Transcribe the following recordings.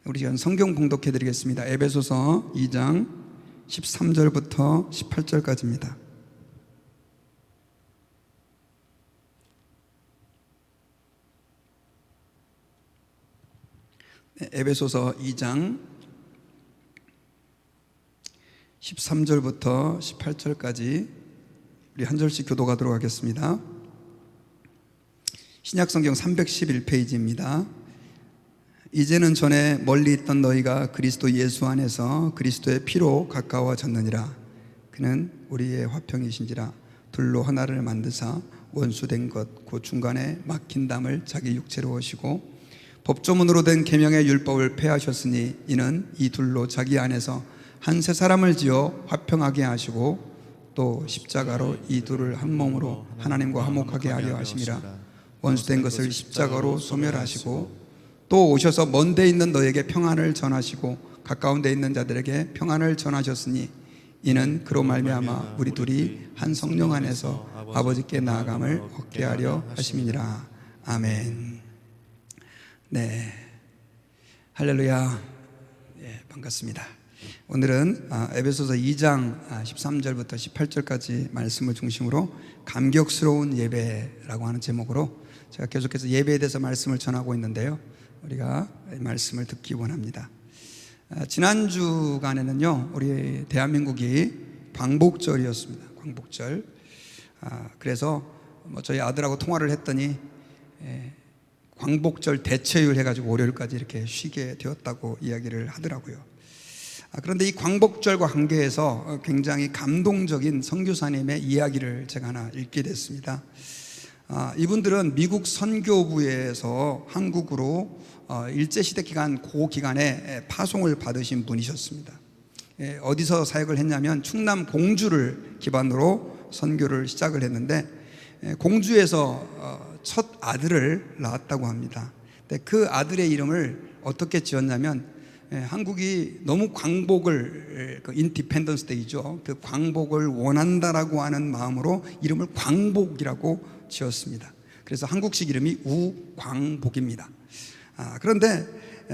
우리 지금 성경 봉독해 드리겠습니다. 에베소서 2장 13절부터 18절까지입니다. 에베소서 2장 13절부터 18절까지 우리 한 절씩 교독하도록 하겠습니다. 신약성경 311페이지입니다. 이제는 전에 멀리 있던 너희가 그리스도 예수 안에서 그리스도의 피로 가까워졌느니라. 그는 우리의 화평이신지라. 둘로 하나를 만드사 원수된 것 곧 중간에 막힌 담을 자기 육체로 오시고 법조문으로 된 계명의 율법을 폐하셨으니 이는 이 둘로 자기 안에서 한 새 사람을 지어 화평하게 하시고 또 십자가로 이 둘을 한 몸으로 하나님과 화목하게 하려 하심이라. 원수된 것을 십자가로 소멸하시고 또 오셔서 먼 데 있는 너에게 평안을 전하시고 가까운 데 있는 자들에게 평안을 전하셨으니 이는 그로 말미암아 우리 둘이 한 성령 안에서 아버지께 나아감을 얻게 하려 하심이니라. 아멘. 네, 할렐루야. 네, 반갑습니다. 오늘은 에베소서 2장 13절부터 18절까지 말씀을 중심으로 감격스러운 예배라고 하는 제목으로 제가 계속해서 예배에 대해서 말씀을 전하고 있는데요, 우리가 말씀을 듣기 원합니다. 지난 주간에는요, 우리 대한민국이 광복절이었습니다. 광복절. 그래서 저희 아들하고 통화를 했더니 광복절 대체휴일 해가지고 월요일까지 이렇게 쉬게 되었다고 이야기를 하더라고요. 그런데 이 광복절과 관계해서 굉장히 감동적인 선교사님의 이야기를 제가 하나 읽게 됐습니다. 이분들은 미국 선교부에서 한국으로 일제시대 기간, 그 기간에 파송을 받으신 분이셨습니다. 어디서 사역을 했냐면 충남 공주를 기반으로 선교를 시작을 했는데 공주에서 첫 아들을 낳았다고 합니다. 근데 그 아들의 이름을 어떻게 지었냐면 한국이 너무 광복을, 그 인디펜던스 데이죠, 그 광복을 원한다라고 하는 마음으로 이름을 광복이라고 지었습니다. 그래서 한국식 이름이 우광복입니다. 그런데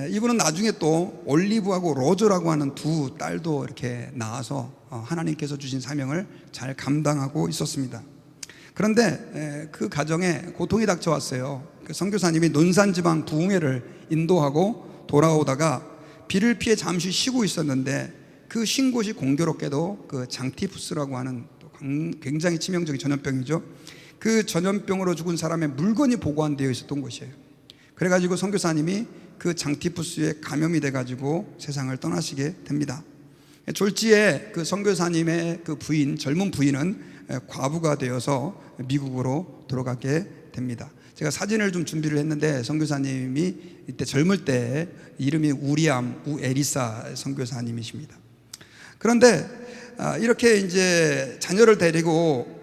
이분은 나중에 또 올리브하고 로저라고 하는 두 딸도 이렇게 낳아서 하나님께서 주신 사명을 잘 감당하고 있었습니다. 그런데 그 가정에 고통이 닥쳐왔어요. 그 선교사님이 논산지방 부흥회를 인도하고 돌아오다가 비를 피해 잠시 쉬고 있었는데 그 쉰 곳이 공교롭게도 그 장티푸스라고 하는 굉장히 치명적인 전염병이죠. 그 전염병으로 죽은 사람의 물건이 보관되어 있었던 곳이에요. 그래가지고 선교사님이 그 장티푸스에 감염이 돼가지고 세상을 떠나시게 됩니다. 졸지에 그 선교사님의 그 부인, 젊은 부인은 과부가 되어서 미국으로 돌아가게 됩니다. 제가 사진을 좀 준비를 했는데 선교사님이 이때 젊을 때 이름이 우에리사 선교사님이십니다. 그런데 이렇게 이제 자녀를 데리고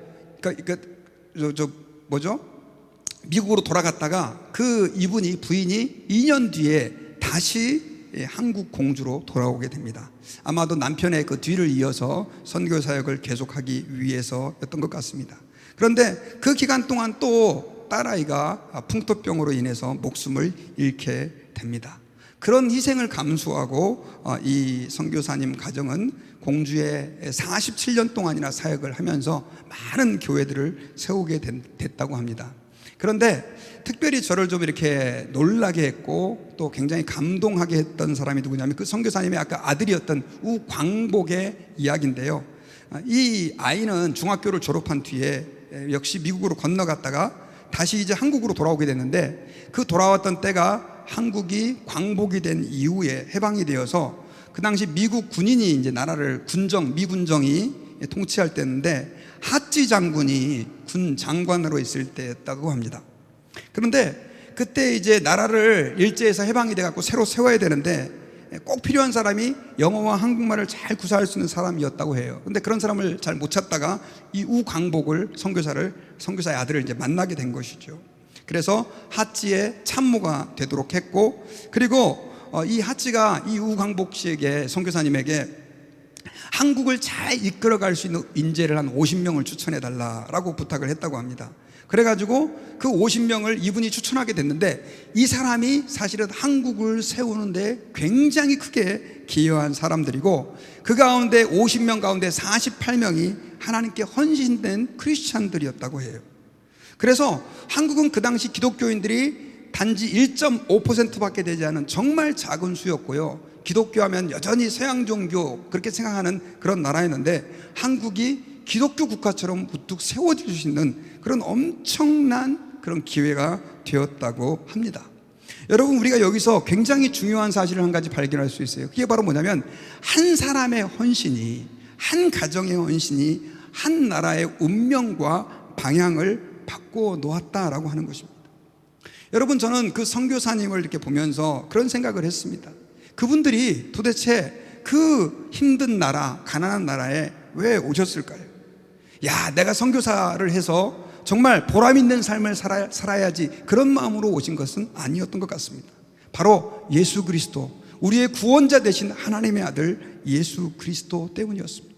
미국으로 돌아갔다가 그 부인이 2년 뒤에 다시 한국 공주로 돌아오게 됩니다. 아마도 남편의 그 뒤를 이어서 선교 사역을 계속하기 위해서였던 것 같습니다. 그런데 그 기간 동안 또 딸아이가 풍토병으로 인해서 목숨을 잃게 됩니다. 그런 희생을 감수하고 이 선교사님 가정은 공주에 47년 동안이나 사역을 하면서 많은 교회들을 세우게 됐다고 합니다. 그런데 특별히 저를 좀 이렇게 놀라게 했고 또 굉장히 감동하게 했던 사람이 누구냐면 그 선교사님의 아까 아들이었던 우광복의 이야기인데요, 이 아이는 중학교를 졸업한 뒤에 역시 미국으로 건너갔다가 다시 이제 한국으로 돌아오게 됐는데 그 돌아왔던 때가 한국이 광복이 된 이후에 해방이 되어서 그 당시 미국 군인이 이제 나라를 미군정이 통치할 때인데 하찌 장군이 군 장관으로 있을 때였다고 합니다. 그런데 그때 이제 나라를 일제에서 해방이 돼갖고 새로 세워야 되는데 꼭 필요한 사람이 영어와 한국말을 잘 구사할 수 있는 사람이었다고 해요. 그런데 그런 사람을 잘 못 찾다가 이 우광복을 선교사의 아들을 이제 만나게 된 것이죠. 그래서 하찌의 참모가 되도록 했고, 그리고 이 하찌가 이 우광복 씨에게, 선교사님에게 한국을 잘 이끌어갈 수 있는 인재를 한 50명을 추천해 달라라고 부탁을 했다고 합니다. 그래가지고 그 50명을 이분이 추천하게 됐는데, 이 사람이 사실은 한국을 세우는데 굉장히 크게 기여한 사람들이고, 그 가운데 50명 가운데 48명이 하나님께 헌신된 크리스찬들이었다고 해요. 그래서 한국은 그 당시 기독교인들이 단지 1.5%밖에 되지 않은 정말 작은 수였고요, 기독교 하면 여전히 서양 종교 그렇게 생각하는 그런 나라였는데, 한국이 기독교 국가처럼 우뚝 세워질 수 있는 그런 엄청난 그런 기회가 되었다고 합니다. 여러분, 우리가 여기서 굉장히 중요한 사실을 한 가지 발견할 수 있어요. 그게 바로 뭐냐면, 한 사람의 헌신이, 한 가정의 헌신이 한 나라의 운명과 방향을 바꿔 놓았다라고 하는 것입니다. 여러분, 저는 그 선교사님을 이렇게 보면서 그런 생각을 했습니다. 그분들이 도대체 그 힘든 나라, 가난한 나라에 왜 오셨을까요? 야, 내가 선교사를 해서 정말 보람 있는 삶을 살아야지, 그런 마음으로 오신 것은 아니었던 것 같습니다. 바로 예수 그리스도, 우리의 구원자 되신 하나님의 아들 예수 그리스도 때문이었습니다.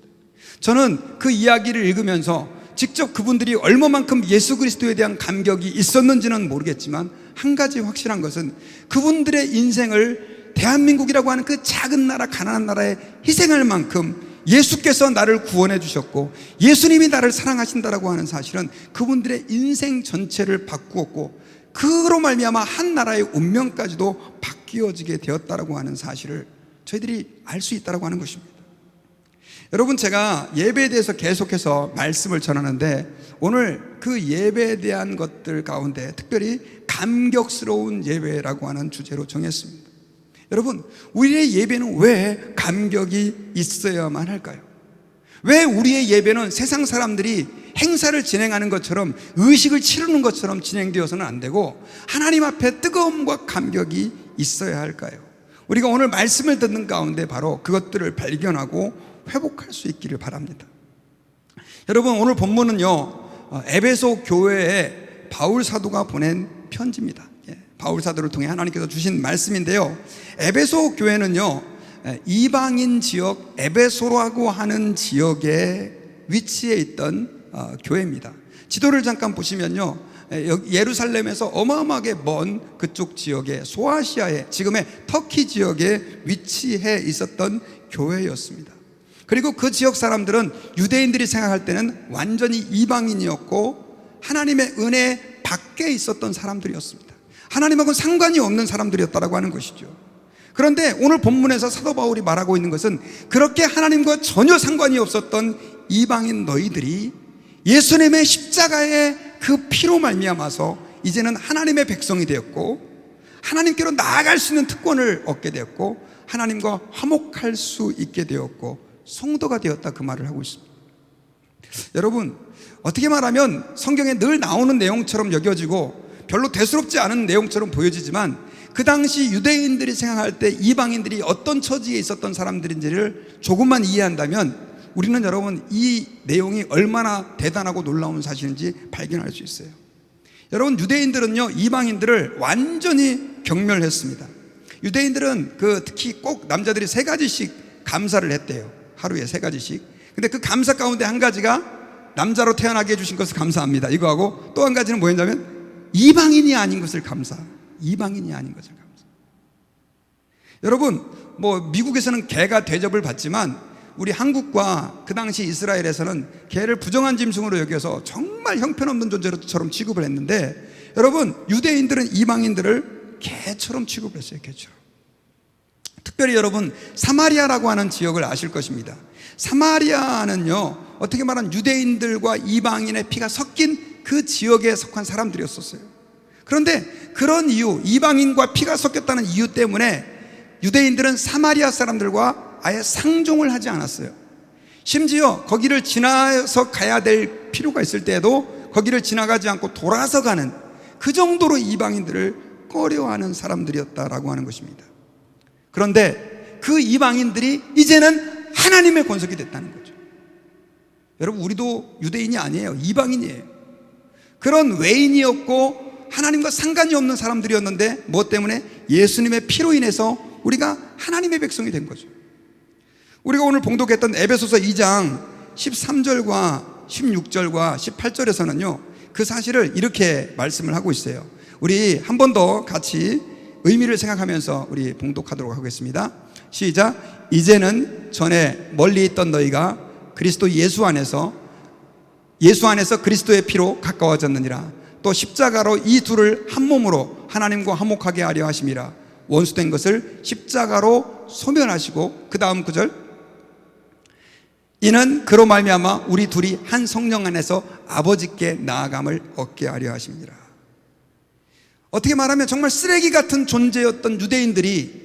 저는 그 이야기를 읽으면서 직접 그분들이 얼마만큼 예수 그리스도에 대한 감격이 있었는지는 모르겠지만, 한 가지 확실한 것은 그분들의 인생을 대한민국이라고 하는 그 작은 나라, 가난한 나라에 희생할 만큼 예수께서 나를 구원해 주셨고, 예수님이 나를 사랑하신다라고 하는 사실은 그분들의 인생 전체를 바꾸었고, 그로 말미암아 한 나라의 운명까지도 바뀌어지게 되었다라고 하는 사실을 저희들이 알 수 있다라고 하는 것입니다. 여러분, 제가 예배에 대해서 계속해서 말씀을 전하는데, 오늘 그 예배에 대한 것들 가운데 특별히 감격스러운 예배라고 하는 주제로 정했습니다. 여러분, 우리의 예배는 왜 감격이 있어야만 할까요? 왜 우리의 예배는 세상 사람들이 행사를 진행하는 것처럼, 의식을 치르는 것처럼 진행되어서는 안 되고, 하나님 앞에 뜨거움과 감격이 있어야 할까요? 우리가 오늘 말씀을 듣는 가운데 바로 그것들을 발견하고 회복할 수 있기를 바랍니다. 여러분, 오늘 본문은요, 에베소 교회에 바울 사도가 보낸 편지입니다. 바울 사도를 통해 하나님께서 주신 말씀인데요, 에베소 교회는요, 이방인 지역 에베소라고 하는 지역에 위치해 있던 교회입니다. 지도를 잠깐 보시면요, 예루살렘에서 어마어마하게 먼 그쪽 지역에, 소아시아의 지금의 터키 지역에 위치해 있었던 교회였습니다. 그리고 그 지역 사람들은 유대인들이 생각할 때는 완전히 이방인이었고, 하나님의 은혜 밖에 있었던 사람들이었습니다. 하나님하고는 상관이 없는 사람들이었다라고 하는 것이죠. 그런데 오늘 본문에서 사도 바울이 말하고 있는 것은, 그렇게 하나님과 전혀 상관이 없었던 이방인 너희들이 예수님의 십자가의 그 피로 말미암아서 이제는 하나님의 백성이 되었고, 하나님께로 나아갈 수 있는 특권을 얻게 되었고, 하나님과 화목할 수 있게 되었고, 성도가 되었다, 그 말을 하고 있습니다. 여러분, 어떻게 말하면 성경에 늘 나오는 내용처럼 여겨지고 별로 대수롭지 않은 내용처럼 보여지지만, 그 당시 유대인들이 생각할 때 이방인들이 어떤 처지에 있었던 사람들인지를 조금만 이해한다면, 우리는 여러분 이 내용이 얼마나 대단하고 놀라운 사실인지 발견할 수 있어요. 여러분, 유대인들은요, 이방인들을 완전히 경멸했습니다. 유대인들은 특히 꼭 남자들이 3가지씩 감사를 했대요. 하루에 3가지씩. 근데 그 감사 가운데 한 가지가, 남자로 태어나게 해주신 것을 감사합니다, 이거하고, 또 한 가지는 뭐였냐면 이방인이 아닌 것을 감사. 이방인이 아닌 것을 감사. 여러분, 미국에서는 개가 대접을 받지만, 우리 한국과 그 당시 이스라엘에서는 개를 부정한 짐승으로 여겨서 정말 형편없는 존재처럼 취급을 했는데, 여러분, 유대인들은 이방인들을 개처럼 취급을 했어요. 개처럼. 특별히 여러분, 사마리아라고 하는 지역을 아실 것입니다. 사마리아는요, 어떻게 말하면 유대인들과 이방인의 피가 섞인 그 지역에 속한 사람들이었었어요. 그런데 그런 이유, 이방인과 피가 섞였다는 이유 때문에 유대인들은 사마리아 사람들과 아예 상종을 하지 않았어요. 심지어 거기를 지나서 가야 될 필요가 있을 때에도 거기를 지나가지 않고 돌아서 가는, 그 정도로 이방인들을 꺼려하는 사람들이었다라고 하는 것입니다. 그런데 그 이방인들이 이제는 하나님의 권속이 됐다는 거죠. 여러분, 우리도 유대인이 아니에요. 이방인이에요. 그런 외인이었고 하나님과 상관이 없는 사람들이었는데, 무엇 때문에? 예수님의 피로 인해서 우리가 하나님의 백성이 된 거죠. 우리가 오늘 봉독했던 에베소서 2장 13절과 16절과 18절에서는요, 그 사실을 이렇게 말씀을 하고 있어요. 우리 한 번 더 같이 의미를 생각하면서 우리 봉독하도록 하겠습니다. 시작. 이제는 전에 멀리 있던 너희가 그리스도 예수 안에서 그리스도의 피로 가까워졌느니라. 또 십자가로 이 둘을 한 몸으로 하나님과 화목하게 하려 하심이라. 원수된 것을 십자가로 소멸하시고, 그 다음 구절, 이는 그로 말미암아 우리 둘이 한 성령 안에서 아버지께 나아감을 얻게 하려 하심이라. 어떻게 말하면 정말 쓰레기 같은 존재였던 유대인들이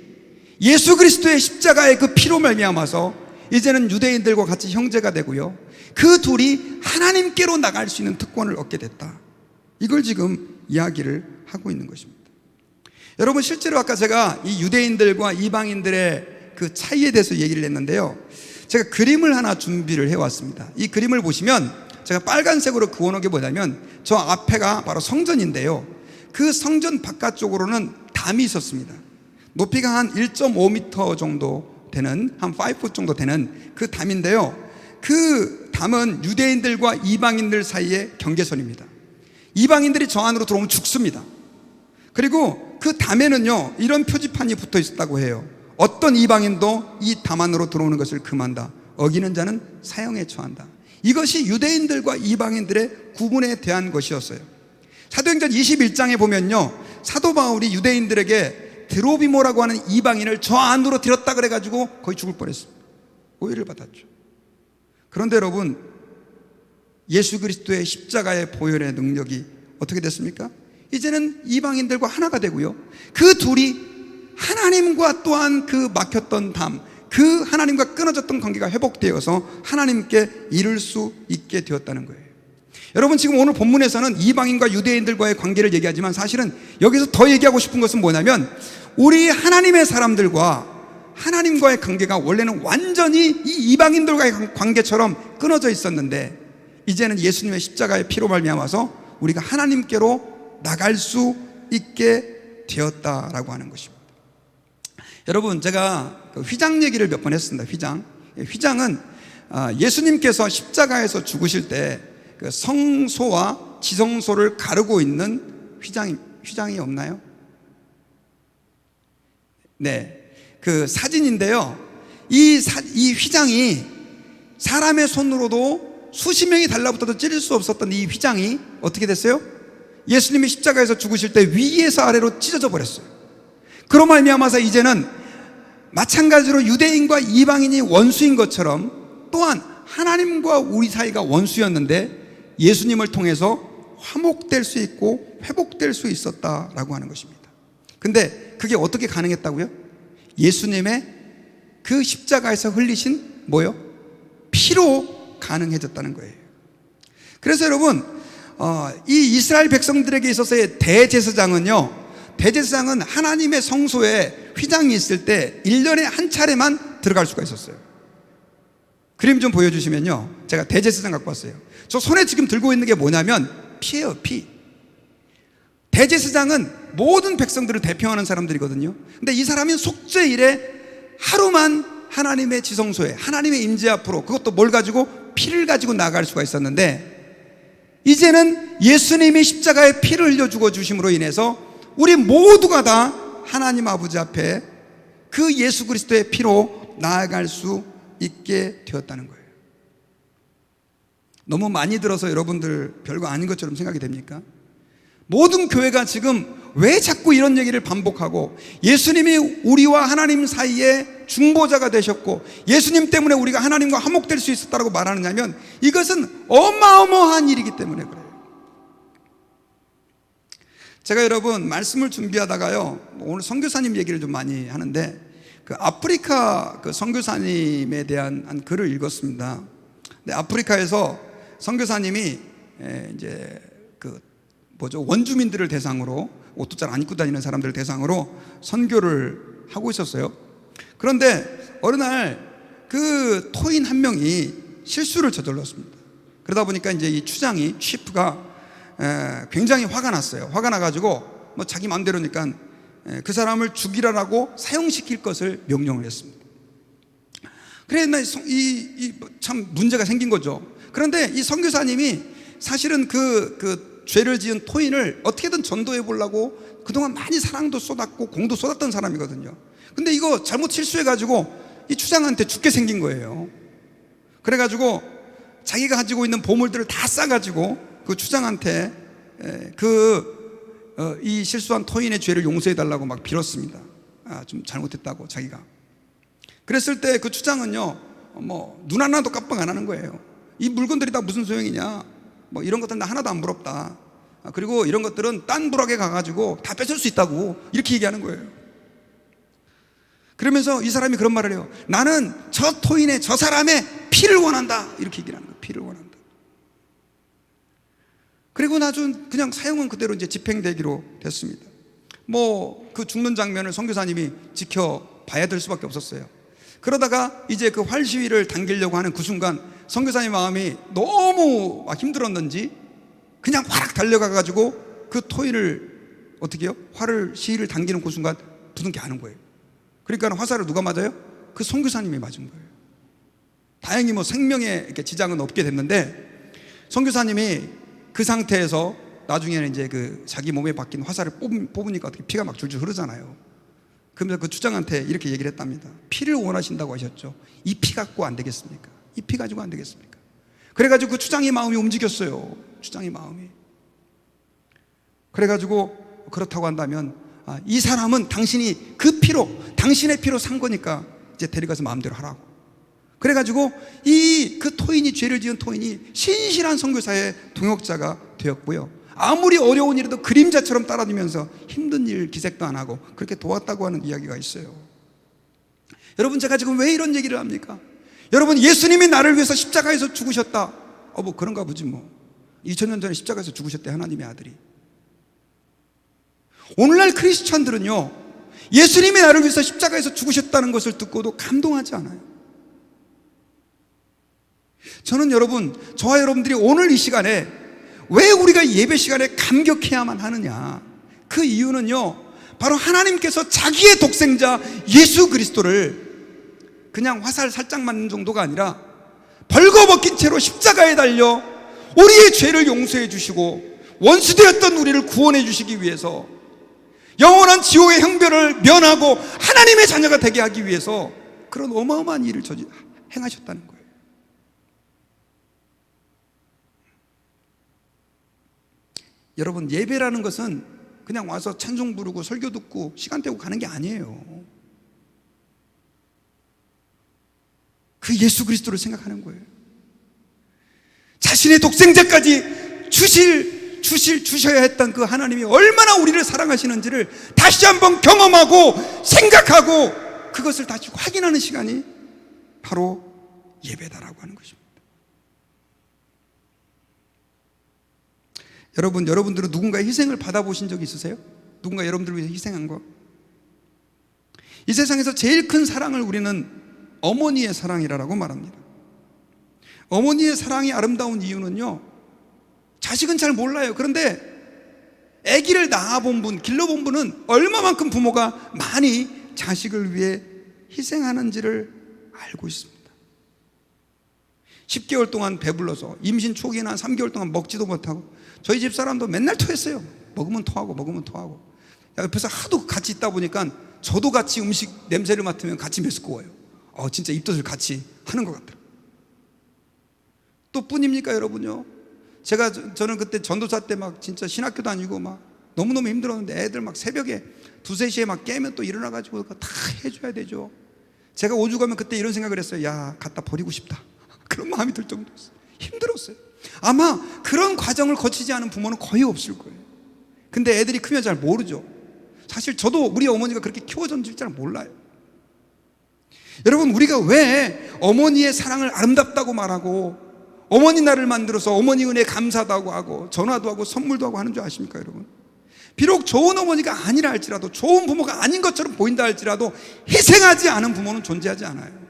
예수 그리스도의 십자가의 그 피로 말미암아서 이제는 유대인들과 같이 형제가 되고요, 그 둘이 하나님께로 나갈 수 있는 특권을 얻게 됐다. 이걸 지금 이야기를 하고 있는 것입니다. 여러분, 실제로 아까 제가 이 유대인들과 이방인들의 그 차이에 대해서 얘기를 했는데요, 제가 그림을 하나 준비를 해왔습니다. 이 그림을 보시면 제가 빨간색으로 그어놓은 게 뭐냐면, 저 앞에가 바로 성전인데요, 그 성전 바깥쪽으로는 담이 있었습니다. 높이가 한 1.5m 정도 되는, 한 5풋 정도 되는 그 담인데요, 그 담은 유대인들과 이방인들 사이의 경계선입니다. 이방인들이 저 안으로 들어오면 죽습니다. 그리고 그 담에는요, 이런 표지판이 붙어 있었다고 해요. 어떤 이방인도 이 담 안으로 들어오는 것을 금한다. 어기는 자는 사형에 처한다. 이것이 유대인들과 이방인들의 구분에 대한 것이었어요. 사도행전 21장에 보면요, 사도 바울이 유대인들에게 드로비모라고 하는 이방인을 저 안으로 들였다 그래가지고 거의 죽을 뻔했어요. 오해를 받았죠. 그런데 여러분, 예수 그리스도의 십자가의 보혈의 능력이 어떻게 됐습니까? 이제는 이방인들과 하나가 되고요, 그 둘이 하나님과 또한 그 막혔던 담, 그 하나님과 끊어졌던 관계가 회복되어서 하나님께 이룰 수 있게 되었다는 거예요. 여러분, 지금 오늘 본문에서는 이방인과 유대인들과의 관계를 얘기하지만 사실은 여기서 더 얘기하고 싶은 것은 뭐냐면, 우리 하나님의 사람들과 하나님과의 관계가 원래는 완전히 이 이방인들과의 관계처럼 끊어져 있었는데, 이제는 예수님의 십자가의 피로 말미암아서 우리가 하나님께로 나갈 수 있게 되었다라고 하는 것입니다. 여러분, 제가 휘장 얘기를 몇 번 했습니다. 휘장은 예수님께서 십자가에서 죽으실 때 그 성소와 지성소를 가르고 있는 휘장이 없나요? 네, 그 사진인데요, 이 휘장이 사람의 손으로도 수십 명이 달라붙어도 찌를 수 없었던 이 휘장이 어떻게 됐어요? 예수님이 십자가에서 죽으실 때 위에서 아래로 찢어져 버렸어요. 그로 말미암아서 이제는 마찬가지로 유대인과 이방인이 원수인 것처럼 또한 하나님과 우리 사이가 원수였는데 예수님을 통해서 화목될 수 있고 회복될 수 있었다라고 하는 것입니다. 근데 그게 어떻게 가능했다고요? 예수님의 그 십자가에서 흘리신 뭐요? 피로 가능해졌다는 거예요. 그래서 여러분, 이 이스라엘 백성들에게 있어서의 대제사장은요, 대제사장은 하나님의 성소에 휘장이 있을 때 1년에 한 차례만 들어갈 수가 있었어요. 그림 좀 보여주시면요, 제가 대제사장 갖고 왔어요. 저 손에 지금 들고 있는 게 뭐냐면 피예요, 피. 대제사장은 모든 백성들을 대표하는 사람들이거든요. 근데 이 사람이 속죄일에 하루만 하나님의 지성소에, 하나님의 임재 앞으로, 그것도 뭘 가지고? 피를 가지고 나갈 수가 있었는데, 이제는 예수님이 십자가에 피를 흘려 죽어 주심으로 인해서 우리 모두가 다 하나님 아버지 앞에 그 예수 그리스도의 피로 나아갈 수 있게 되었다는 거예요. 너무 많이 들어서 여러분들 별거 아닌 것처럼 생각이 됩니까? 모든 교회가 지금 왜 자꾸 이런 얘기를 반복하고, 예수님이 우리와 하나님 사이에 중보자가 되셨고 예수님 때문에 우리가 하나님과 화목될 수 있었다고 말하느냐면, 이것은 어마어마한 일이기 때문에 그래요. 제가 여러분 말씀을 준비하다가요, 오늘 선교사님 얘기를 좀 많이 하는데, 그 아프리카 그 선교사님에 대한 한 글을 읽었습니다. 근데 아프리카에서 선교사님이 이제 그 원주민들을 대상으로, 옷도 잘 안 입고 다니는 사람들을 대상으로 선교를 하고 있었어요. 그런데 어느 날 그 토인 한 명이 실수를 저질렀습니다. 그러다 보니까 이제 이 추장이, 치프가 굉장히 화가 났어요. 화가 나가지고 뭐 자기 마음대로니까 그 사람을 죽이라고 사형시킬 것을 명령을 했습니다. 그래, 참 문제가 생긴 거죠. 그런데 이 선교사님이 사실은 그 죄를 지은 토인을 어떻게든 전도해 보려고 그동안 많이 사랑도 쏟았고 공도 쏟았던 사람이거든요. 근데 이거 잘못 실수해가지고 이 추장한테 죽게 생긴 거예요. 그래가지고 자기가 가지고 있는 보물들을 다 싸가지고 그 추장한테 이 실수한 토인의 죄를 용서해달라고 막 빌었습니다. 좀 잘못했다고 자기가. 그랬을 때 그 추장은요, 눈 하나도 깜빡 안 하는 거예요. 이 물건들이 다 무슨 소용이냐, 이런 것들은 나 하나도 안 부럽다. 그리고 이런 것들은 딴 부락에 가가지고 다 뺏을 수 있다고 이렇게 얘기하는 거예요. 그러면서 이 사람이 그런 말을 해요. 나는 저 토인의 저 사람의 피를 원한다. 이렇게 얘기를 하는 거예요. 피를 원한다. 그리고 나중 그냥 사형은 그대로 이제 집행되기로 됐습니다. 그 죽는 장면을 선교사님이 지켜봐야 될 수밖에 없었어요. 그러다가 이제 그 활 시위를 당기려고 하는 그 순간 선교사님 마음이 너무 막 힘들었는지 그냥 화락 달려가가지고 그 토인을 어떻게 해요? 활을 시위를 당기는 그 순간 부둥켜 안은 거예요. 그러니까 화살을 누가 맞아요? 그 선교사님이 맞은 거예요. 다행히 생명에 이렇게 지장은 없게 됐는데, 선교사님이 그 상태에서 나중에는 이제 그 자기 몸에 박힌 화살을 뽑으니까 어떻게 피가 막 줄줄 흐르잖아요. 그러면서 그 추장한테 이렇게 얘기를 했답니다. 피를 원하신다고 하셨죠. 이 피 갖고 안 되겠습니까? 이 피 가지고 안 되겠습니까? 그래가지고 그 추장의 마음이 움직였어요. 추장의 마음이. 그래가지고 그렇다고 한다면 이 사람은 당신이 그 피로, 당신의 피로 산 거니까 이제 데려가서 마음대로 하라고. 그래가지고 그 토인이, 죄를 지은 토인이 신실한 선교사의 동역자가 되었고요. 아무리 어려운 일에도 그림자처럼 따라다니면서 힘든 일 기색도 안 하고 그렇게 도왔다고 하는 이야기가 있어요. 여러분, 제가 지금 왜 이런 얘기를 합니까? 여러분, 예수님이 나를 위해서 십자가에서 죽으셨다. 그런가 보지 2000년 전에 십자가에서 죽으셨대, 하나님의 아들이. 오늘날 크리스천들은요, 예수님이 나를 위해서 십자가에서 죽으셨다는 것을 듣고도 감동하지 않아요. 저는 저와 여러분들이 오늘 이 시간에 왜 우리가 예배 시간에 감격해야만 하느냐, 그 이유는요, 바로 하나님께서 자기의 독생자 예수 그리스도를 그냥 화살 살짝 맞는 정도가 아니라 벌거벗긴 채로 십자가에 달려 우리의 죄를 용서해 주시고 원수되었던 우리를 구원해 주시기 위해서, 영원한 지옥의 형벌을 면하고 하나님의 자녀가 되게 하기 위해서 그런 어마어마한 일을 행하셨다는 거예요. 여러분, 예배라는 것은 그냥 와서 찬송 부르고 설교 듣고 시간 때우고 가는 게 아니에요. 그 예수 그리스도를 생각하는 거예요. 자신의 독생자까지 주셔야 했던 그 하나님이 얼마나 우리를 사랑하시는지를 다시 한번 경험하고 생각하고 그것을 다시 확인하는 시간이 바로 예배다라고 하는 것입니다. 여러분들은 누군가의 희생을 받아보신 적이 있으세요? 누군가 여러분들을 위해서 희생한 거? 이 세상에서 제일 큰 사랑을 우리는 어머니의 사랑이라고 말합니다. 어머니의 사랑이 아름다운 이유는요, 자식은 잘 몰라요. 그런데 아기를 낳아본 분, 길러본 분은 얼마만큼 부모가 많이 자식을 위해 희생하는지를 알고 있습니다. 10개월 동안 배불러서 임신 초기에는 한 3개월 동안 먹지도 못하고, 저희 집 사람도 맨날 토했어요. 먹으면 토하고. 옆에서 하도 같이 있다 보니까 저도 같이 음식 냄새를 맡으면 같이 메스꺼워요. 진짜 입덧을 같이 하는 것 같아요. 또 뿐입니까, 여러분요? 저는 그때 전도사 때 막 진짜 신학교 다니고 막 너무너무 힘들었는데 애들 막 새벽에 2-3시에 막 깨면 또 일어나가지고 다 해줘야 되죠. 제가 오죽하면 그때 이런 생각을 했어요. 야, 갖다 버리고 싶다. 그런 마음이 들 정도였어요. 힘들었어요. 아마 그런 과정을 거치지 않은 부모는 거의 없을 거예요. 근데 애들이 크면 잘 모르죠. 사실 저도 우리 어머니가 그렇게 키워줬는지 잘 몰라요. 여러분, 우리가 왜 어머니의 사랑을 아름답다고 말하고 어머니 날을 만들어서 어머니 은혜에 감사도 하고 전화도 하고 선물도 하고 하는 줄 아십니까, 여러분? 비록 좋은 어머니가 아니라 할지라도, 좋은 부모가 아닌 것처럼 보인다 할지라도 희생하지 않은 부모는 존재하지 않아요.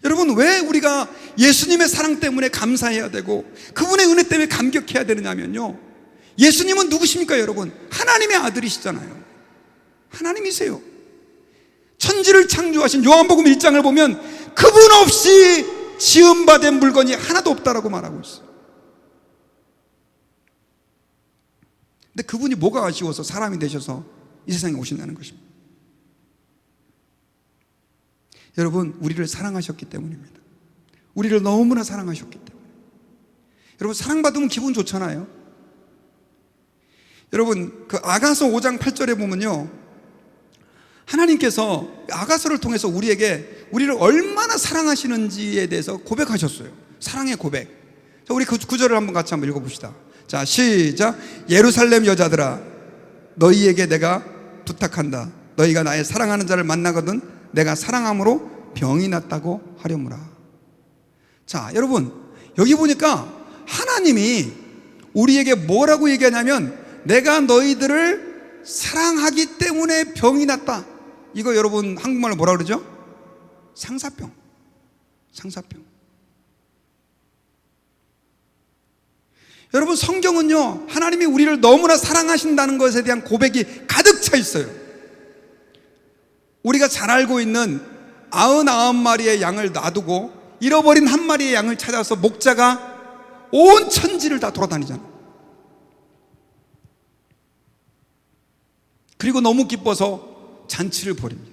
여러분, 왜 우리가 예수님의 사랑 때문에 감사해야 되고 그분의 은혜 때문에 감격해야 되느냐면요, 예수님은 누구십니까, 여러분? 하나님의 아들이시잖아요. 하나님이세요. 천지를 창조하신 요한복음 1장을 보면 그분 없이 지음받은 물건이 하나도 없다라고 말하고 있어요. 근데 그분이 뭐가 아쉬워서 사람이 되셔서 이 세상에 오신다는 것입니다. 여러분, 우리를 사랑하셨기 때문입니다. 우리를 너무나 사랑하셨기 때문에. 여러분, 사랑받으면 기분 좋잖아요. 여러분, 그 아가서 5장 8절에 보면요, 하나님께서 아가서를 통해서 우리를 얼마나 사랑하시는지에 대해서 고백하셨어요. 사랑의 고백. 자, 우리 그 구절을 같이 한번 읽어봅시다. 자, 시작. 예루살렘 여자들아, 너희에게 내가 부탁한다. 너희가 나의 사랑하는 자를 만나거든 내가 사랑함으로 병이 났다고 하려무라. 자, 여러분, 여기 보니까 하나님이 우리에게 뭐라고 얘기하냐면, 내가 너희들을 사랑하기 때문에 병이 났다. 이거 여러분 한국말로 뭐라 그러죠? 상사병. 상사병. 여러분, 성경은요, 하나님이 우리를 너무나 사랑하신다는 것에 대한 고백이 가득 차 있어요. 우리가 잘 알고 있는 99마리의 양을 놔두고 잃어버린 한 마리의 양을 찾아서 목자가 온 천지를 다 돌아다니잖아요. 그리고 너무 기뻐서 잔치를 벌입니다.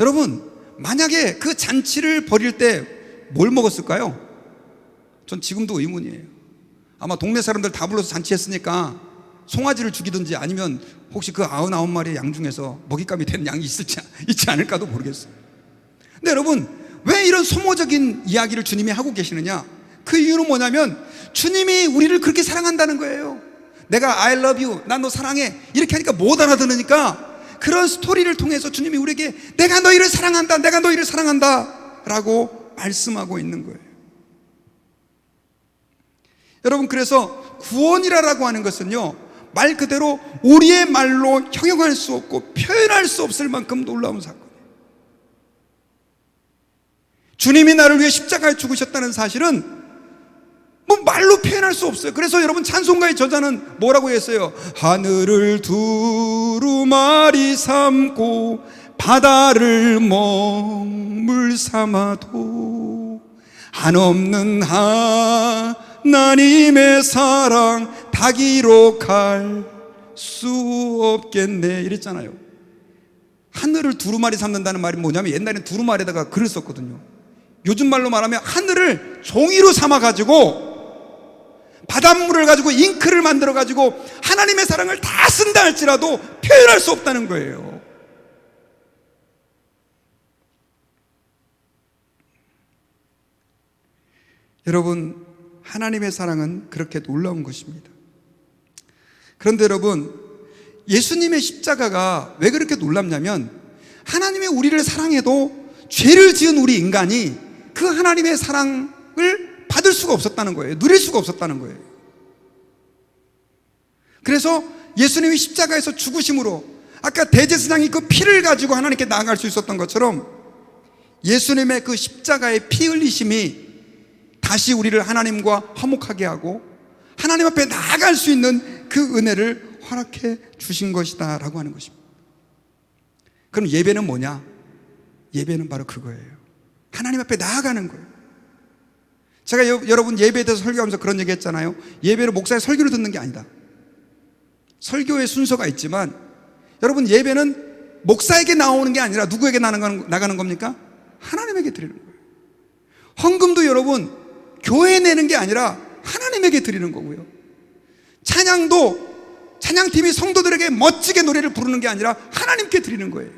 여러분, 만약에 그 잔치를 벌일 때 뭘 먹었을까요? 전 지금도 의문이에요. 아마 동네 사람들 다 불러서 잔치했으니까 송아지를 죽이든지 아니면 혹시 그 99마리의 양 중에서 먹잇감이 되는 양이 있지 않을까도 모르겠어요. 근데 여러분, 왜 이런 소모적인 이야기를 주님이 하고 계시느냐? 그 이유는 뭐냐면 주님이 우리를 그렇게 사랑한다는 거예요. 내가 I love you, 난 너 사랑해 이렇게 하니까 못 알아듣으니까 그런 스토리를 통해서 주님이 우리에게 내가 너희를 사랑한다, 내가 너희를 사랑한다 라고 말씀하고 있는 거예요. 여러분, 그래서 구원이라고 하는 것은요, 말 그대로 우리의 말로 형용할 수 없고 표현할 수 없을 만큼 놀라운 사건이에요. 주님이 나를 위해 십자가에 죽으셨다는 사실은 뭐 말로 표현할 수 없어요. 그래서 여러분, 찬송가의 저자는 뭐라고 했어요? 하늘을 두루마리 삼고 바다를 먹물 삼아도 한없는 하나님의 사랑 다 기록할 수 없겠네 이랬잖아요. 하늘을 두루마리 삼는다는 말이 뭐냐면, 옛날엔 두루마리에다가 글을 썼거든요. 요즘 말로 말하면 하늘을 종이로 삼아가지고 바닷물을 가지고 잉크를 만들어가지고 하나님의 사랑을 다 쓴다 할지라도 표현할 수 없다는 거예요. 여러분, 하나님의 사랑은 그렇게 놀라운 것입니다. 그런데 여러분, 예수님의 십자가가 왜 그렇게 놀랍냐면, 하나님의 우리를 사랑해도 죄를 지은 우리 인간이 그 하나님의 사랑을 받을 수가 없었다는 거예요. 누릴 수가 없었다는 거예요. 그래서 예수님이 십자가에서 죽으심으로 아까 대제사장이 그 피를 가지고 하나님께 나아갈 수 있었던 것처럼, 예수님의 그 십자가의 피 흘리심이 다시 우리를 하나님과 화목하게 하고 하나님 앞에 나아갈 수 있는 그 은혜를 허락해 주신 것이다 라고 하는 것입니다. 그럼 예배는 뭐냐? 예배는 바로 그거예요. 하나님 앞에 나아가는 거예요. 제가 여러분 예배에 대해서 설교하면서 그런 얘기 했잖아요. 예배는 목사의 설교를 듣는 게 아니다. 설교의 순서가 있지만, 여러분, 예배는 목사에게 나오는 게 아니라 누구에게 나가는 겁니까? 하나님에게 드리는 거예요. 헌금도 여러분 교회에 내는 게 아니라 하나님에게 드리는 거고요. 찬양도 찬양팀이 성도들에게 멋지게 노래를 부르는 게 아니라 하나님께 드리는 거예요.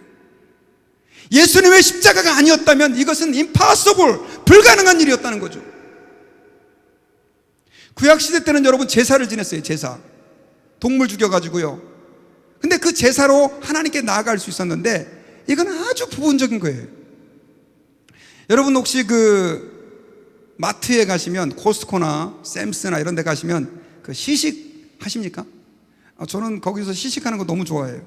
예수님의 십자가가 아니었다면 이것은 impossible, 불가능한 일이었다는 거죠. 구약시대 때는 여러분 제사를 지냈어요. 제사, 동물 죽여가지고요. 근데 그 제사로 하나님께 나아갈 수 있었는데, 이건 아주 부분적인 거예요. 여러분, 혹시 그 마트에 가시면, 코스트코나 샘스나 이런 데 가시면 그 시식 하십니까? 저는 거기서 시식하는 거 너무 좋아해요.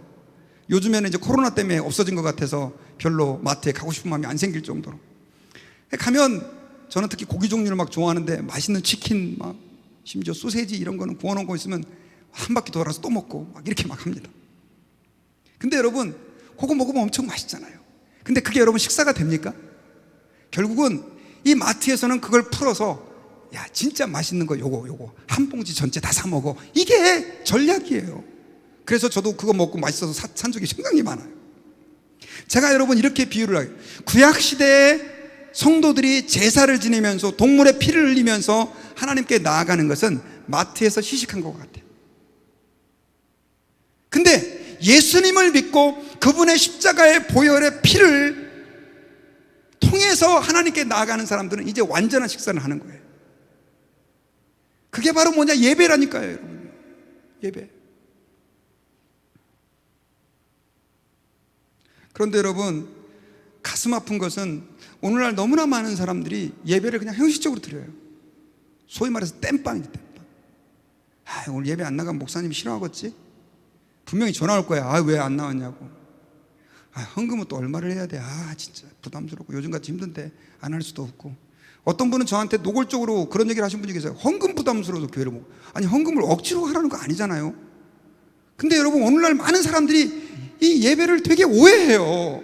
요즘에는 이제 코로나 때문에 없어진 것 같아서 별로 마트에 가고 싶은 마음이 안 생길 정도로. 가면 저는 특히 고기 종류를 막 좋아하는데, 맛있는 치킨, 막 심지어 소세지 이런 거는 구워놓은 거 있으면 한 바퀴 돌아서 또 먹고 막 이렇게 막 합니다. 근데 여러분, 그거 먹으면 엄청 맛있잖아요. 근데 그게 여러분 식사가 됩니까? 결국은 이 마트에서는 그걸 풀어서 야 진짜 맛있는 거 요거 한 봉지 전체 다 사 먹어. 이게 전략이에요. 그래서 저도 그거 먹고 맛있어서 산 적이 상당히 많아요. 제가 여러분 이렇게 비유를 하요. 구약시대에 성도들이 제사를 지내면서 동물의 피를 흘리면서 하나님께 나아가는 것은 마트에서 시식한 것 같아요. 근데 예수님을 믿고 그분의 십자가의 보혈의 피를 통해서 하나님께 나아가는 사람들은 이제 완전한 식사를 하는 거예요. 그게 바로 뭐냐? 예배라니까요, 여러분. 예배. 그런데 여러분, 가슴 아픈 것은 오늘날 너무나 많은 사람들이 예배를 그냥 형식적으로 드려요. 소위 말해서 땜빵이지, 땜빵. 아, 오늘 예배 안 나가면 목사님이 싫어하겠지? 분명히 전화 올 거야. 아, 왜 안 나왔냐고. 아, 헌금은 또 얼마를 해야 돼? 아, 진짜 부담스럽고 요즘같이 힘든데 안 할 수도 없고. 어떤 분은 저한테 노골적으로 그런 얘기를 하신 분이 계세요. 헌금 부담스러워서 교회를 못. 아니, 헌금을 억지로 하라는 거 아니잖아요. 근데 여러분, 오늘날 많은 사람들이 이 예배를 되게 오해해요.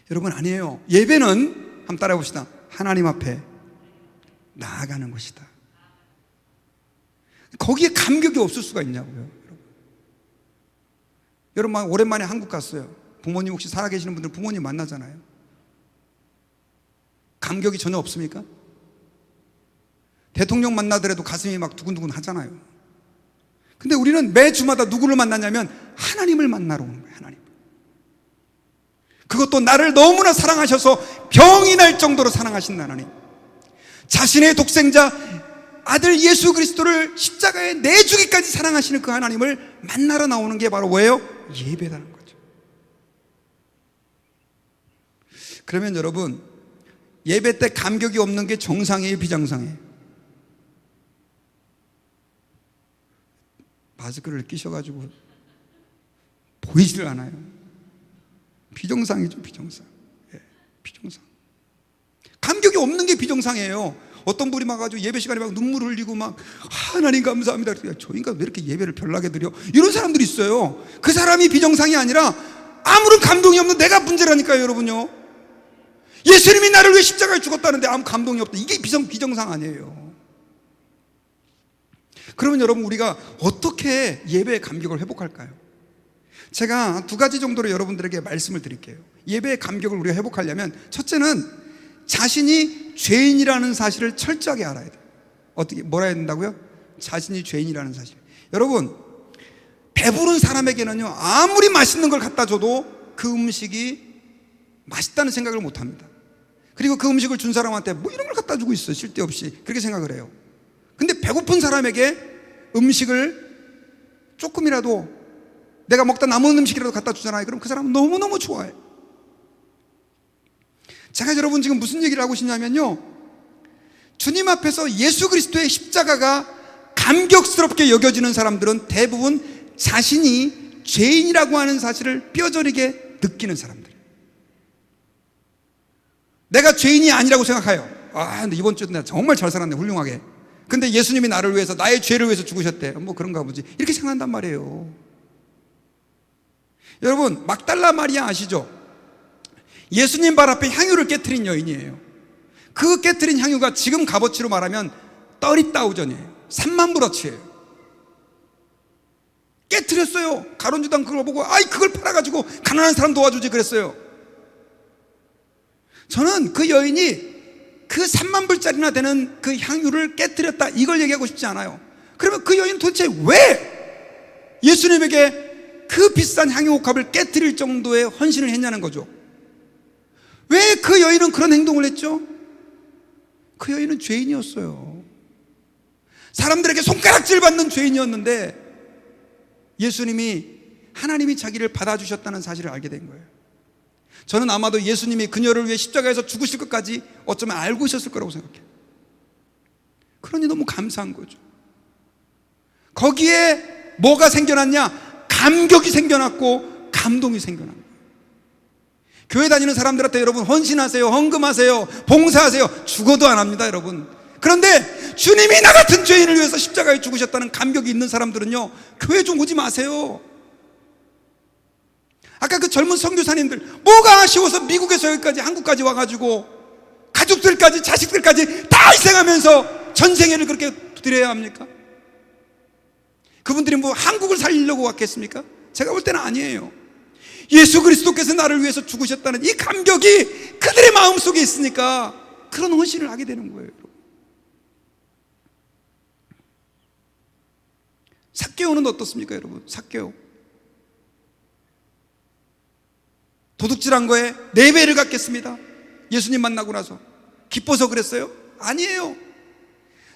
여러분, 아니에요. 예배는 한번 따라해 봅시다. 하나님 앞에 나아가는 것이다. 거기에 감격이 없을 수가 있냐고요. 여러분, 오랜만에 한국 갔어요. 부모님 혹시 살아계시는 분들 부모님 만나잖아요. 감격이 전혀 없습니까? 대통령 만나더라도 가슴이 막 두근두근 하잖아요. 근데 우리는 매주마다 누구를 만나냐면 하나님을 만나러 오는 거예요. 하나님. 그것도 나를 너무나 사랑하셔서 병이 날 정도로 사랑하신 하나님, 자신의 독생자 아들 예수 그리스도를 십자가에 내주기까지 사랑하시는 그 하나님을 만나러 나오는 게 바로 뭐예요? 예배라는 거죠. 그러면 여러분, 예배 때 감격이 없는 게 정상이에요, 비정상이에요? 마스크를 끼셔가지고 보이지를 않아요. 비정상이죠, 비정상. 예, 비정상. 감격이 없는 게 비정상이에요. 어떤 분이 막 가지고 예배 시간에 막 눈물 흘리고 막 하나님 감사합니다. 야, 저 인간 왜 이렇게 예배를 별나게 드려? 이런 사람들이 있어요. 그 사람이 비정상이 아니라 아무런 감동이 없는 내가 문제라니까요, 여러분요. 예수님이 나를 위해 십자가에 죽었다는데 아무 감동이 없다. 이게 비정상 아니에요. 그러면 여러분, 우리가 어떻게 예배의 감격을 회복할까요? 제가 두 가지 정도로 여러분들에게 말씀을 드릴게요. 예배의 감격을 우리가 회복하려면 첫째는 자신이 죄인이라는 사실을 철저하게 알아야 돼요. 어떻게, 뭐라 해야 된다고요? 자신이 죄인이라는 사실. 여러분, 배부른 사람에게는요, 아무리 맛있는 걸 갖다 줘도 그 음식이 맛있다는 생각을 못 합니다. 그리고 그 음식을 준 사람한테 뭐 이런 걸 갖다 주고 있어, 쓸데없이. 그렇게 생각을 해요. 근데 배고픈 사람에게 음식을 조금이라도, 내가 먹다 남은 음식이라도 갖다 주잖아요. 그럼 그 사람은 너무너무 좋아해. 제가 여러분 지금 무슨 얘기를 하고 싶냐면요, 주님 앞에서 예수 그리스도의 십자가가 감격스럽게 여겨지는 사람들은 대부분 자신이 죄인이라고 하는 사실을 뼈저리게 느끼는 사람들. 내가 죄인이 아니라고 생각해요. 아, 근데 이번 주에 내가 정말 잘 살았네, 훌륭하게. 근데 예수님이 나를 위해서, 나의 죄를 위해서 죽으셨대. 뭐 그런가 보지. 이렇게 생각한단 말이에요. 여러분, 막달라 마리아 아시죠? 예수님 발 앞에 향유를 깨트린 여인이에요. 그 깨트린 향유가 지금 값어치로 말하면 30,000이에요. 30,000브러치예요. 깨트렸어요. 가론유다는 그걸 보고, 아이, 그걸 팔아가지고 가난한 사람 도와주지 그랬어요. 저는 그 여인이 그 30,000불짜리나 되는 그 향유를 깨트렸다, 이걸 얘기하고 싶지 않아요. 그러면 그 여인 도대체 왜 예수님에게 그 비싼 향유 옥합을 깨트릴 정도의 헌신을 했냐는 거죠. 왜 그 여인은 그런 행동을 했죠? 그 여인은 죄인이었어요. 사람들에게 손가락질 받는 죄인이었는데 예수님이, 하나님이 자기를 받아주셨다는 사실을 알게 된 거예요. 저는 아마도 예수님이 그녀를 위해 십자가에서 죽으실 것까지 어쩌면 알고 있었을 거라고 생각해요. 그러니 너무 감사한 거죠. 거기에 뭐가 생겨났냐? 감격이 생겨났고 감동이 생겨난 거예요. 교회 다니는 사람들한테 여러분 헌신하세요, 헌금하세요, 봉사하세요. 죽어도 안 합니다, 여러분. 그런데 주님이 나 같은 죄인을 위해서 십자가에 죽으셨다는 감격이 있는 사람들은요, 교회 좀 오지 마세요. 아까 그 젊은 선교사님들 뭐가 아쉬워서 미국에서 여기까지 한국까지 와가지고 가족들까지 자식들까지 다 희생하면서 전생애를 그렇게 드려야 합니까? 그분들이 뭐 한국을 살리려고 왔겠습니까? 제가 볼 때는 아니에요. 예수 그리스도께서 나를 위해서 죽으셨다는 이 감격이 그들의 마음속에 있으니까 그런 헌신을 하게 되는 거예요. 삭개오는 어떻습니까, 여러분? 삭개오 도둑질한 거에 4배를 갚겠습니다. 예수님 만나고 나서 기뻐서 그랬어요? 아니에요.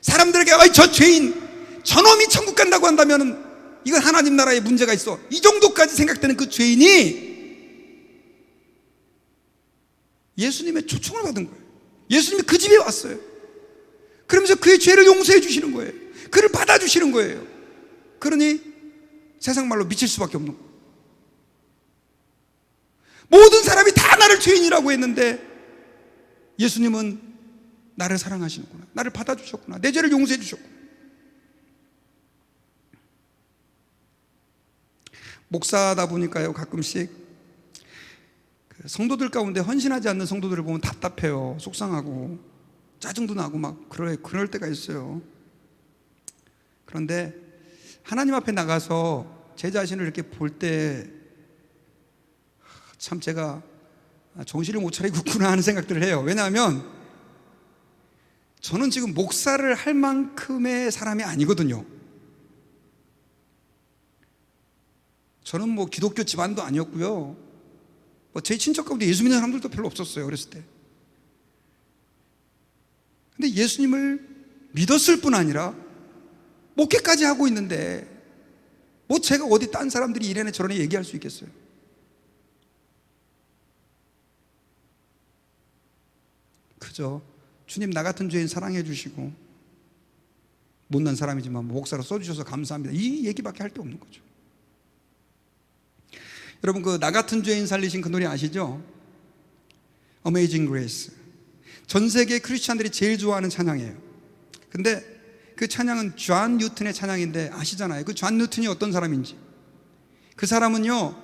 사람들에게 저 죄인 저놈이 천국 간다고 한다면 이건 하나님 나라에 문제가 있어, 이 정도까지 생각되는 그 죄인이 예수님의 초청을 받은 거예요. 예수님이 그 집에 왔어요. 그러면서 그의 죄를 용서해 주시는 거예요. 그를 받아주시는 거예요. 그러니 세상 말로 미칠 수밖에 없는 거예요. 모든 사람이 다 나를 죄인이라고 했는데 예수님은 나를 사랑하시는구나, 나를 받아주셨구나, 내 죄를 용서해 주셨구나. 목사다 보니까요, 가끔씩 성도들 가운데 헌신하지 않는 성도들을 보면 답답해요. 속상하고 짜증도 나고 막 그럴 때가 있어요. 그런데 하나님 앞에 나가서 제 자신을 이렇게 볼 때 참 제가 정신을 못 차리겠구나 하는 생각들을 해요. 왜냐하면 저는 지금 목사를 할 만큼의 사람이 아니거든요. 저는 뭐 기독교 집안도 아니었고요, 제 친척 가운데 예수 믿는 사람들도 별로 없었어요, 어렸을 때. 근데 예수님을 믿었을 뿐 아니라 목회까지 하고 있는데 뭐 제가 어디 딴 사람들이 이래네 저래네 얘기할 수 있겠어요? 그저 주님 나 같은 죄인 사랑해 주시고 못난 사람이지만 목사로 써주셔서 감사합니다, 이 얘기밖에 할 데 없는 거죠. 여러분, 그 나 같은 죄인 살리신 그 노래 아시죠? Amazing Grace. 전 세계 크리스찬들이 제일 좋아하는 찬양이에요. 근데 그 찬양은 존 뉴튼의 찬양인데 아시잖아요. 그 존 뉴튼이 어떤 사람인지. 그 사람은요,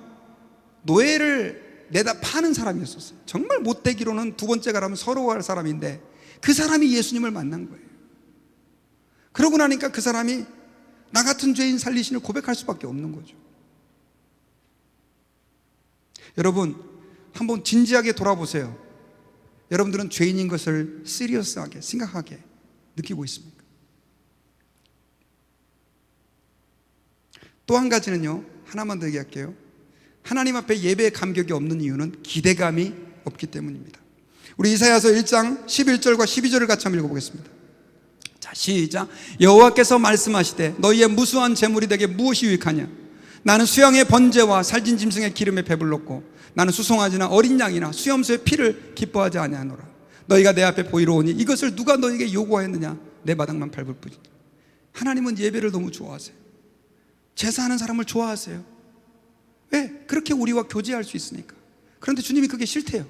노예를 내다 파는 사람이었었어요. 정말 못되기로는 두 번째 가라면 서러워할 사람인데 그 사람이 예수님을 만난 거예요. 그러고 나니까 그 사람이 나 같은 죄인 살리신을 고백할 수밖에 없는 거죠. 여러분, 한번 진지하게 돌아보세요. 여러분들은 죄인인 것을 시리어스하게, 심각하게 느끼고 있습니까? 또 한 가지는요, 하나만 더 얘기할게요. 하나님 앞에 예배의 감격이 없는 이유는 기대감이 없기 때문입니다. 우리 이사야서 1장 11절과 12절을 같이 한번 읽어보겠습니다. 자, 시작. 여호와께서 말씀하시되 너희의 무수한 재물이 내게 무엇이 유익하냐? 나는 수양의 번제와 살진 짐승의 기름에 배불렀고 나는 수송아지나 어린 양이나 수염소의 피를 기뻐하지 아니하노라. 너희가 내 앞에 보이러 오니 이것을 누가 너희에게 요구하였느냐? 내 바닥만 밟을 뿐이다. 하나님은 예배를 너무 좋아하세요. 제사하는 사람을 좋아하세요. 왜? 그렇게 우리와 교제할 수 있으니까. 그런데 주님이 그게 싫대요.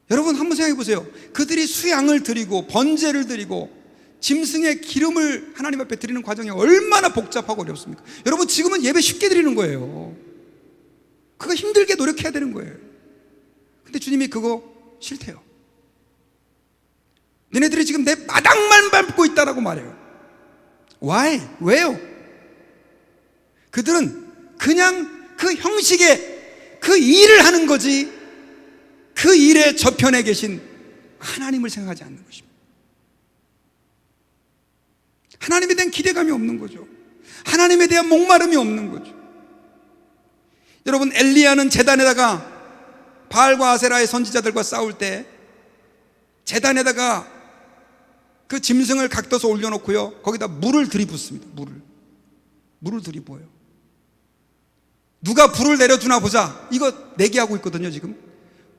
여러분 한번 생각해 보세요. 그들이 수양을 드리고 번제를 드리고 짐승의 기름을 하나님 앞에 드리는 과정이 얼마나 복잡하고 어렵습니까? 여러분, 지금은 예배 쉽게 드리는 거예요. 그거 힘들게 노력해야 되는 거예요. 근데 주님이 그거 싫대요. 너네들이 지금 내 마당만 밟고 있다라고 말해요. Why? 왜요? 그들은 그냥 그 형식에 그 일을 하는 거지 그 일의 저편에 계신 하나님을 생각하지 않는 것입니다. 하나님에 대한 기대감이 없는 거죠. 하나님에 대한 목마름이 없는 거죠. 여러분, 엘리야는 제단에다가 바알과 아세라의 선지자들과 싸울 때 제단에다가 그 짐승을 각도서 올려놓고요, 거기다 물을 들이붓습니다. 물을 들이부어요. 누가 불을 내려주나 보자, 이거 내기하고 있거든요. 지금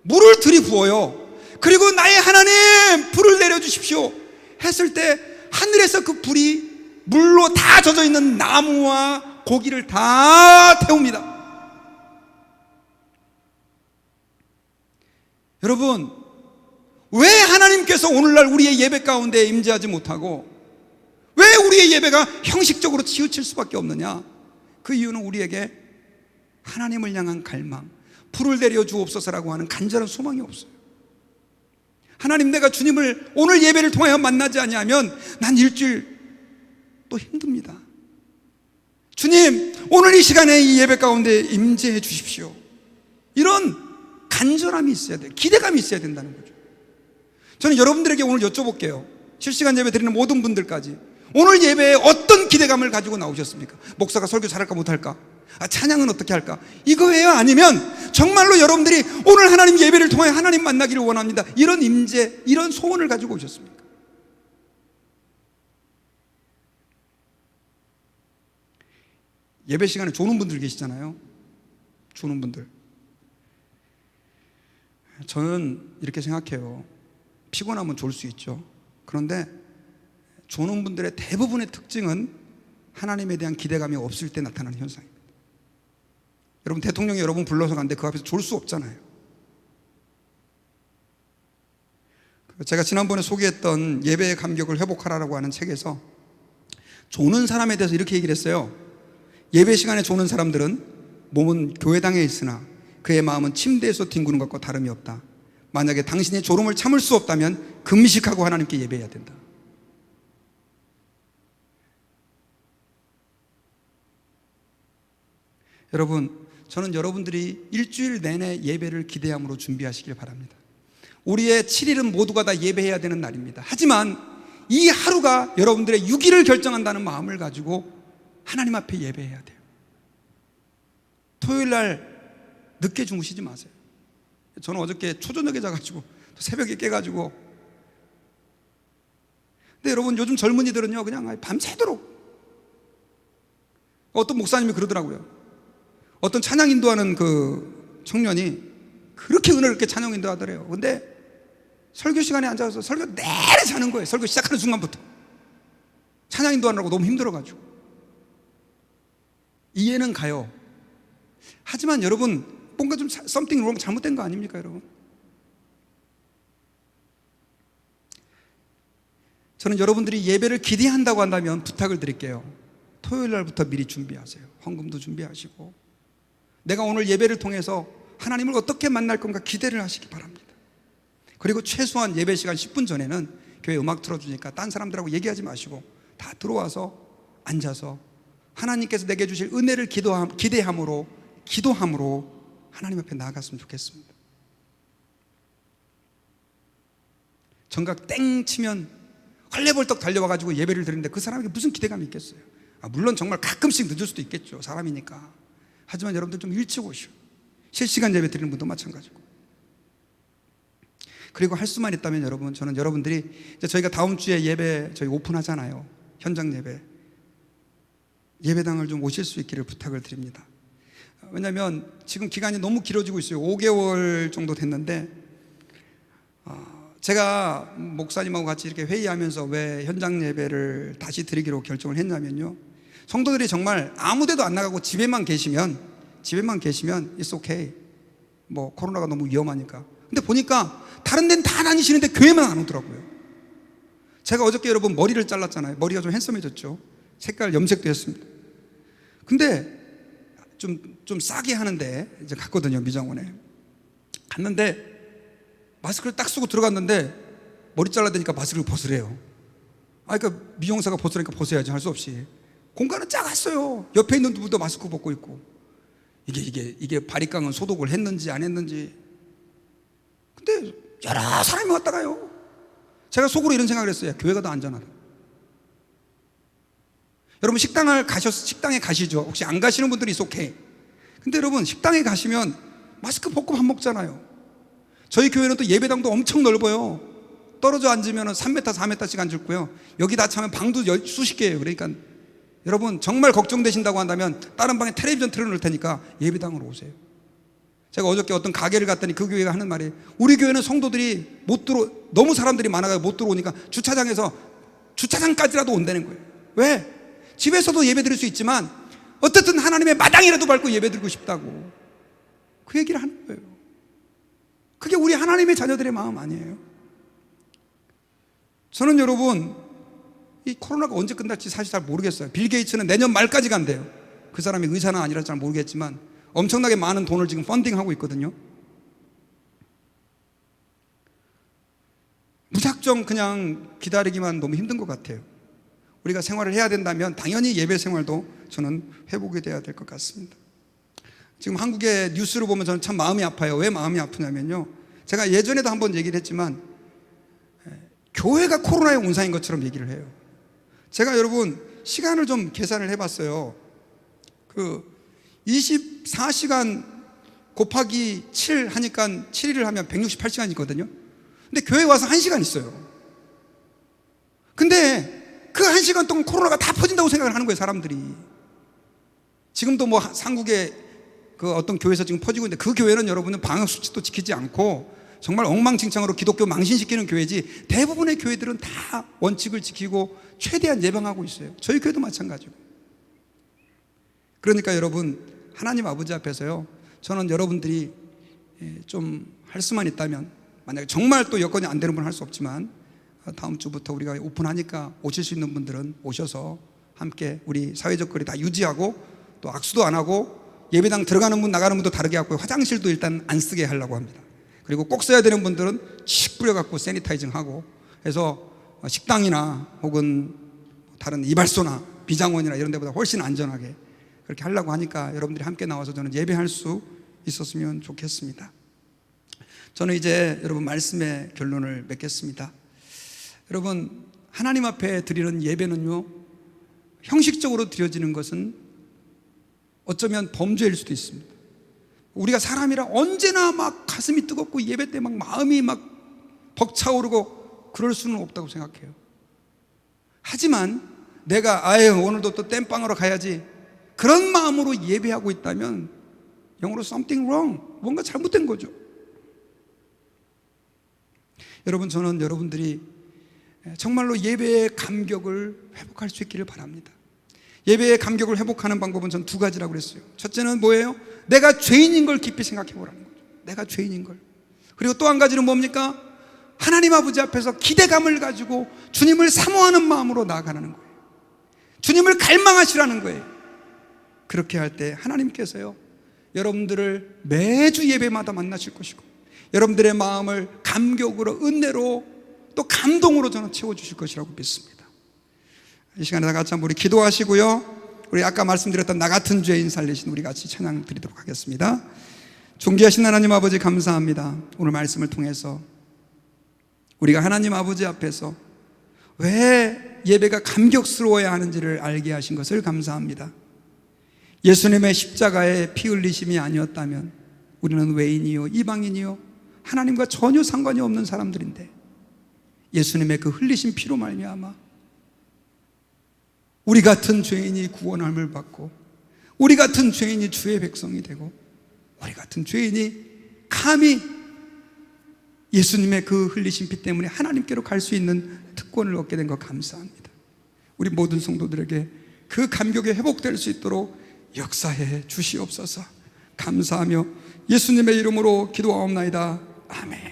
물을 들이부어요. 그리고 나의 하나님 불을 내려주십시오 했을 때 하늘에서 그 불이 물로 다 젖어 있는 나무와 고기를 다 태웁니다. 여러분, 왜 하나님께서 오늘날 우리의 예배 가운데 임재하지 못하고 왜 우리의 예배가 형식적으로 치우칠 수밖에 없느냐? 그 이유는 우리에게 하나님을 향한 갈망, 불을 내려 주옵소서라고 하는 간절한 소망이 없어요. 하나님, 내가 주님을 오늘 예배를 통하여 만나지 아니하면 난 일주일 또 힘듭니다. 주님, 오늘 이 시간에 이 예배 가운데 임재해 주십시오. 이런 간절함이 있어야 돼요. 기대감이 있어야 된다는 거죠. 저는 여러분들에게 오늘 여쭤볼게요. 실시간 예배 드리는 모든 분들까지 오늘 예배에 어떤 기대감을 가지고 나오셨습니까? 목사가 설교 잘할까 못할까? 찬양은 어떻게 할까? 이거예요? 아니면 정말로 여러분들이 오늘 하나님 예배를 통해 하나님 만나기를 원합니다, 이런 임재, 이런 소원을 가지고 오셨습니까? 예배 시간에 조는 분들 계시잖아요. 조는 분들. 저는 이렇게 생각해요. 피곤하면 졸 수 있죠. 그런데 조는 분들의 대부분의 특징은 하나님에 대한 기대감이 없을 때 나타나는 현상입니다. 여러분, 대통령이 여러분 불러서 갔는데 그 앞에서 졸 수 없잖아요. 제가 지난번에 소개했던 예배의 감격을 회복하라라고 하는 책에서 조는 사람에 대해서 이렇게 얘기를 했어요. 예배 시간에 조는 사람들은 몸은 교회당에 있으나 그의 마음은 침대에서 뒹구는 것과 다름이 없다. 만약에 당신이 졸음을 참을 수 없다면 금식하고 하나님께 예배해야 된다. 여러분, 저는 여러분들이 일주일 내내 예배를 기대함으로 준비하시길 바랍니다. 우리의 7일은 모두가 다 예배해야 되는 날입니다. 하지만 이 하루가 여러분들의 6일을 결정한다는 마음을 가지고 하나님 앞에 예배해야 돼요. 토요일 날 늦게 주무시지 마세요. 저는 어저께 초저녁에 자가지고 또 새벽에 깨가지고. 근데 여러분, 요즘 젊은이들은요 그냥 밤새도록. 어떤 목사님이 그러더라고요. 어떤 찬양 인도하는 그 청년이 그렇게 은혜를 이렇게 찬양 인도하더래요. 근데 설교 시간에 앉아서 설교 내내 자는 거예요. 설교 시작하는 순간부터. 찬양 인도하느라고 너무 힘들어가지고. 이해는 가요. 하지만 여러분, 뭔가 좀 something wrong, 잘못된 거 아닙니까 여러분? 저는 여러분들이 예배를 기대한다고 한다면 부탁을 드릴게요. 토요일 날부터 미리 준비하세요. 헌금도 준비하시고, 내가 오늘 예배를 통해서 하나님을 어떻게 만날 건가 기대를 하시기 바랍니다. 그리고 최소한 예배 시간 10분 전에는 교회 음악 틀어주니까 딴 사람들하고 얘기하지 마시고 다 들어와서 앉아서 하나님께서 내게 주실 은혜를 기도함으로 하나님 앞에 나아갔으면 좋겠습니다. 정각 땡 치면 헐레벌떡 달려와가지고 예배를 드리는데 그 사람에게 무슨 기대감이 있겠어요? 물론 정말 가끔씩 늦을 수도 있겠죠, 사람이니까. 하지만 여러분들 좀 일찍 오시오. 실시간 예배 드리는 분도 마찬가지고. 그리고 할 수만 있다면 여러분, 저는 여러분들이 이제 저희가 다음 주에 예배 저희 오픈하잖아요. 현장 예배. 예배당을 좀 오실 수 있기를 부탁을 드립니다. 왜냐하면 지금 기간이 너무 길어지고 있어요. 5개월 정도 됐는데 제가 목사님하고 같이 이렇게 회의하면서 왜 현장 예배를 다시 드리기로 결정을 했냐면요, 성도들이 정말 아무 데도 안 나가고 집에만 계시면 it's okay. 뭐 코로나가 너무 위험하니까. 근데 보니까 다른 데는 다 다니시는데 교회만 안 오더라고요. 제가 어저께 여러분 머리를 잘랐잖아요. 머리가 좀 핸섬해졌죠. 색깔 염색도 했습니다. 근데 좀 싸게 하는데 이제 갔거든요, 미장원에. 갔는데 마스크를 딱 쓰고 들어갔는데 머리 잘라대니까 마스크를 벗으래요. 그러니까 미용사가 벗으라니까 벗어야지, 할 수 없이. 공간은 작았어요. 옆에 있는 분도 마스크 벗고 있고. 이게 바리깡은 소독을 했는지 안 했는지. 근데 여러 사람이 왔다 가요. 제가 속으로 이런 생각을 했어요. 교회가 더 안전하다. 여러분, 식당에 가시죠. 혹시 안 가시는 분들이 it's okay. 근데 여러분, 식당에 가시면 마스크 벗고 밥 먹잖아요. 저희 교회는 또 예배당도 엄청 넓어요. 떨어져 앉으면 3m, 4m씩 앉을고요. 여기 다 차면 방도 수십 개예요. 그러니까 여러분, 정말 걱정되신다고 한다면 다른 방에 텔레비전 틀어놓을 테니까 예배당으로 오세요. 제가 어저께 어떤 가게를 갔더니 그 교회가 하는 말이, 우리 교회는 성도들이 너무 사람들이 많아서 못 들어오니까 주차장까지라도 온다는 거예요. 왜? 집에서도 예배 드릴 수 있지만 어쨌든 하나님의 마당이라도 밟고 예배 드리고 싶다고 그 얘기를 하는 거예요. 그게 우리 하나님의 자녀들의 마음 아니에요? 저는 여러분, 이 코로나가 언제 끝날지 사실 잘 모르겠어요. 빌 게이츠는 내년 말까지 간대요. 그 사람이 의사는 아니라 잘 모르겠지만 엄청나게 많은 돈을 지금 펀딩하고 있거든요. 무작정 그냥 기다리기만 너무 힘든 것 같아요. 우리가 생활을 해야 된다면 당연히 예배 생활도 저는 회복이 돼야 될 것 같습니다. 지금 한국의 뉴스를 보면 저는 참 마음이 아파요. 왜 마음이 아프냐면요, 제가 예전에도 한번 얘기를 했지만 교회가 코로나의 온상인 것처럼 얘기를 해요. 제가 여러분 시간을 좀 계산을 해봤어요. 24시간 곱하기 7 하니까 7일을 하면 168시간이거든요. 근데 교회 와서 1시간 있어요. 근데 그 1시간 동안 코로나가 다 퍼진다고 생각을 하는 거예요, 사람들이. 지금도 뭐 한국의 그 어떤 교회에서 지금 퍼지고 있는데, 그 교회는 여러분은 방역 수칙도 지키지 않고 정말 엉망진창으로 기독교 망신시키는 교회지, 대부분의 교회들은 다 원칙을 지키고 최대한 예방하고 있어요. 저희 교회도 마찬가지고. 그러니까 여러분, 하나님 아버지 앞에서요, 저는 여러분들이 좀 할 수만 있다면, 만약에 정말 또 여건이 안 되는 분은 할 수 없지만 다음 주부터 우리가 오픈하니까 오실 수 있는 분들은 오셔서 함께 우리 사회적 거리 다 유지하고, 또 악수도 안 하고, 예배당 들어가는 분 나가는 분도 다르게 하고, 화장실도 일단 안 쓰게 하려고 합니다. 그리고 꼭 써야 되는 분들은 칙 뿌려갖고 세니타이징하고 해서 식당이나 혹은 다른 이발소나 비장원이나 이런 데보다 훨씬 안전하게 그렇게 하려고 하니까 여러분들이 함께 나와서 저는 예배할 수 있었으면 좋겠습니다. 저는 이제 여러분 말씀의 결론을 맺겠습니다. 여러분, 하나님 앞에 드리는 예배는요, 형식적으로 드려지는 것은 어쩌면 범죄일 수도 있습니다. 우리가 사람이라 언제나 막 가슴이 뜨겁고 예배 때 막 마음이 막 벅차오르고 그럴 수는 없다고 생각해요. 하지만 내가 오늘도 또 땜빵하러 가야지, 그런 마음으로 예배하고 있다면 영어로 something wrong, 뭔가 잘못된 거죠. 여러분, 저는 여러분들이 정말로 예배의 감격을 회복할 수 있기를 바랍니다. 예배의 감격을 회복하는 방법은 전 2가지라고 그랬어요. 첫째는 뭐예요? 내가 죄인인 걸 깊이 생각해 보라는 거죠. 내가 죄인인 걸. 그리고 또 한 가지는 뭡니까? 하나님 아버지 앞에서 기대감을 가지고 주님을 사모하는 마음으로 나아가는 거예요. 주님을 갈망하시라는 거예요. 그렇게 할 때 하나님께서요, 여러분들을 매주 예배마다 만나실 것이고, 여러분들의 마음을 감격으로, 은혜로, 또 감동으로 저는 채워주실 것이라고 믿습니다. 이 시간에 다 같이 한번 우리 기도하시고요, 우리 아까 말씀드렸던 나 같은 죄인 살리신 우리 같이 찬양 드리도록 하겠습니다. 존귀하신 하나님 아버지, 감사합니다. 오늘 말씀을 통해서 우리가 하나님 아버지 앞에서 왜 예배가 감격스러워야 하는지를 알게 하신 것을 감사합니다. 예수님의 십자가의 피 흘리심이 아니었다면 우리는 외인이요 이방인이요 하나님과 전혀 상관이 없는 사람들인데, 예수님의 그 흘리신 피로 말미암아 우리 같은 죄인이 구원함을 받고, 우리 같은 죄인이 주의 백성이 되고, 우리 같은 죄인이 감히 예수님의 그 흘리신 피 때문에 하나님께로 갈 수 있는 특권을 얻게 된 것 감사합니다. 우리 모든 성도들에게 그 감격이 회복될 수 있도록 역사해 주시옵소서. 감사하며 예수님의 이름으로 기도하옵나이다. 아멘.